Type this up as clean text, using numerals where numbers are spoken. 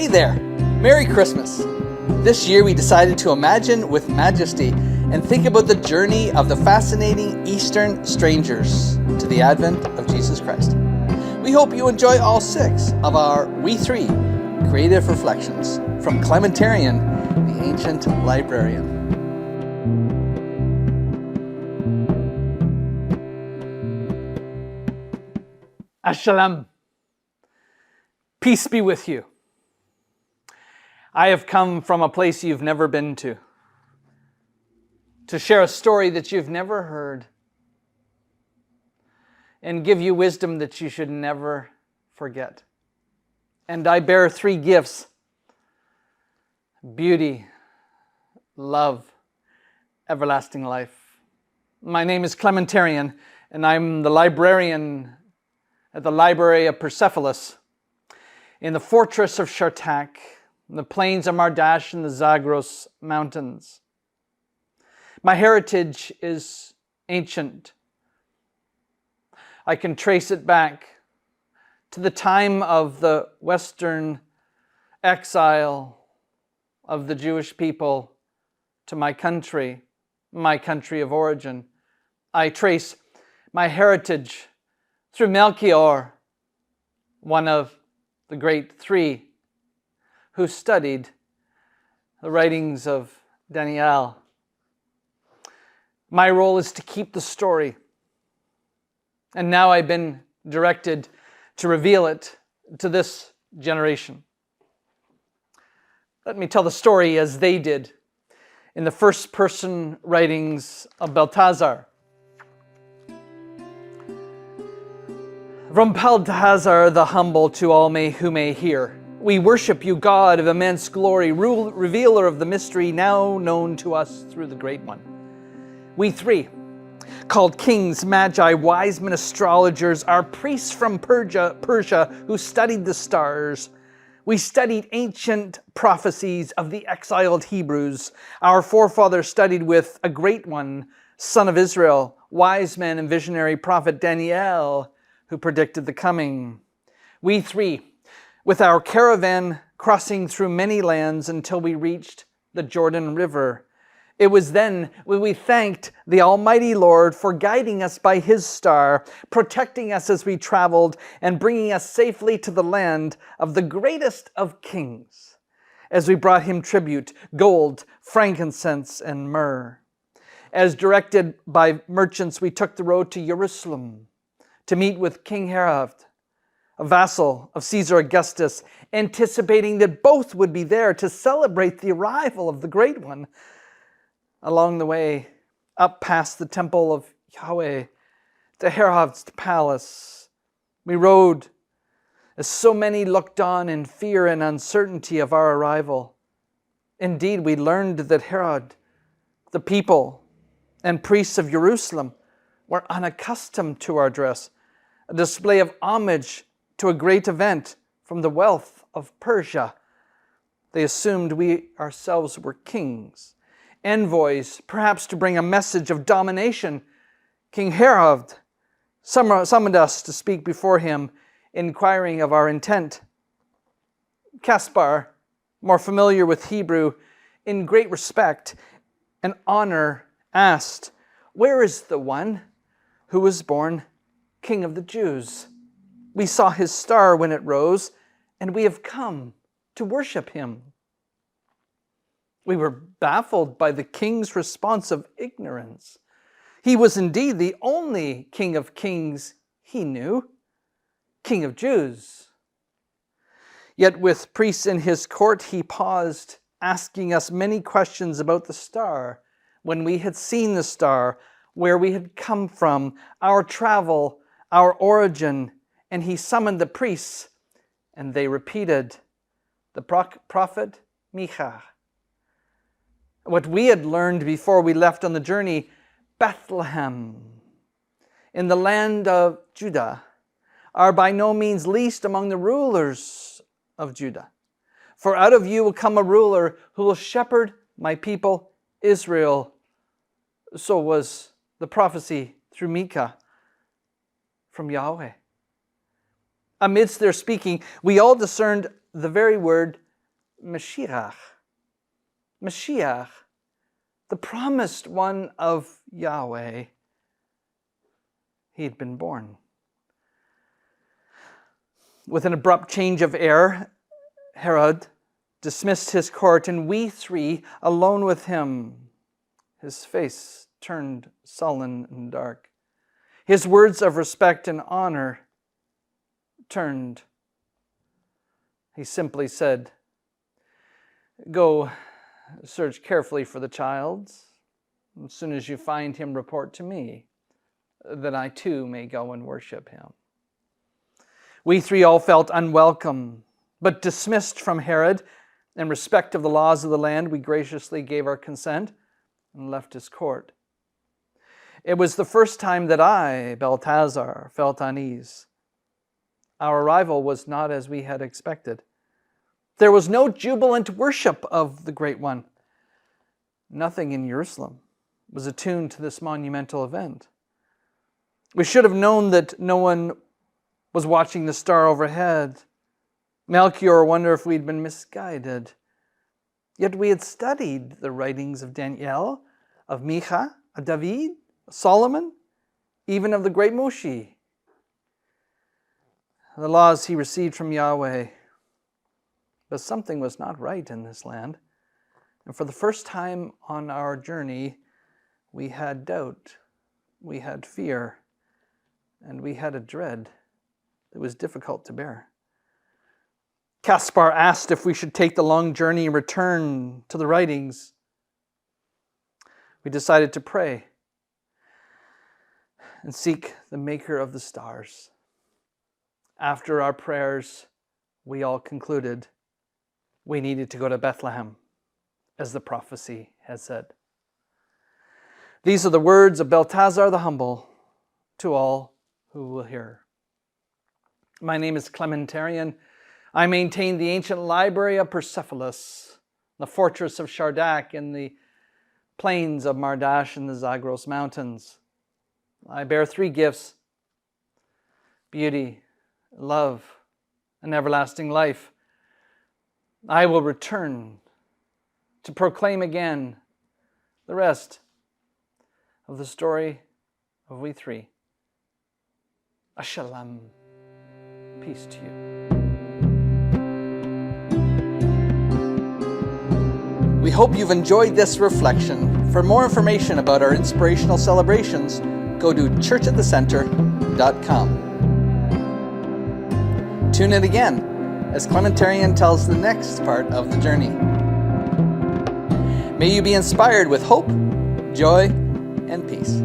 Hey there! Merry Christmas! This year we decided to imagine with majesty and think about the journey of the fascinating Eastern strangers to the advent of Jesus Christ. We hope you enjoy all 6 of our We 3 creative reflections from Clementarian, the ancient librarian. Shalom. Peace be with you. I have come from a place you've never been to share a story that you've never heard and give you wisdom that you should never forget. And I bear 3 gifts: beauty, love, everlasting life. My name is Clementarian, and I'm the librarian at the Library of Persepolis in the fortress of Shartak, in the plains of Mardash and the Zagros mountains. My heritage is ancient. I can trace it back to the time of the Western exile of the Jewish people to my country of origin. I trace my heritage through Melchior, one of the great 3 who studied the writings of Daniel. My role is to keep the story, and now I've been directed to reveal it to this generation. Let me tell the story as they did in the first-person writings of Belteshazzar. From Belteshazzar the humble to all who may hear. We worship you, God of immense glory, revealer of the mystery now known to us through the Great One. We 3, called kings, magi, wisemen, astrologers, are priests from Persia who studied the stars. We studied ancient prophecies of the exiled Hebrews. Our forefathers studied with a great one, son of Israel, wise man and visionary prophet Daniel, who predicted the coming. We 3, with our caravan crossing through many lands until we reached the Jordan River. It was then when we thanked the Almighty Lord for guiding us by His star, protecting us as we traveled, and bringing us safely to the land of the greatest of kings, as we brought Him tribute, gold, frankincense, and myrrh. As directed by merchants, we took the road to Jerusalem to meet with King Herod, a vassal of Caesar Augustus, anticipating that both would be there to celebrate the arrival of the Great One. Along the way, up past the temple of Yahweh to Herod's palace, we rode as so many looked on in fear and uncertainty of our arrival. Indeed, we learned that Herod, the people, and priests of Jerusalem were unaccustomed to our dress, a display of homage to a great event from the wealth of Persia. They assumed we ourselves were kings, envoys, perhaps to bring a message of domination. King Herod summoned us to speak before him, inquiring of our intent. Caspar, more familiar with Hebrew, in great respect and honor, asked, "Where is the one who was born King of the Jews? We saw his star when it rose, and we have come to worship him." We were baffled by the king's response of ignorance. He was indeed the only King of kings he knew, King of Jews. Yet with priests in his court, he paused, asking us many questions about the star, when we had seen the star, where we had come from, our travel, our origin, and he summoned the priests, and they repeated the prophet Magi. What we had learned before we left on the journey: Bethlehem, in the land of Judah, are by no means least among the rulers of Judah. For out of you will come a ruler who will shepherd my people Israel. So was the prophecy through Micah from Yahweh. Amidst their speaking, we all discerned the very word Mashiach, the promised one of Yahweh. He had been born. With an abrupt change of air, Herod dismissed his court, and we three, alone with him, his face turned sullen and dark. His words of respect and honor turned. He simply said, "Go search carefully for the child. As soon as you find him, report to me, that I too may go and worship him." We three all felt unwelcome, but dismissed from Herod. In respect of the laws of the land, we graciously gave our consent and left his court. It was the first time that I, Belteshazzar, felt unease. Our arrival was not as we had expected. There was no jubilant worship of the Great One. Nothing in Jerusalem was attuned to this monumental event. We should have known that no one was watching the star overhead. Melchior wondered if we'd been misguided. Yet we had studied the writings of Daniel, of Magi, of David, of Solomon, even of the great Moshe. The laws he received from Yahweh. But something was not right in this land. And for the first time on our journey, we had doubt, we had fear, and we had a dread that was difficult to bear. Caspar asked if we should take the long journey and return to the writings. We decided to pray and seek the maker of the stars. After our prayers, we all concluded we needed to go to Bethlehem, as the prophecy has said. These are the words of Belteshazzar the Humble to all who will hear. My name is Clementarian. I maintain the ancient library of Persepolis, the fortress of Shardak in the plains of Mardash and the Zagros Mountains. I bear 3 gifts: beauty, love, and everlasting life. I will return to proclaim again the rest of the story of we three. Shalom. Peace to you. We hope you've enjoyed this reflection. For more information about our inspirational celebrations, go to churchatthecenter.com. Tune in again as Clementarian tells the next part of the journey. May you be inspired with hope, joy, and peace.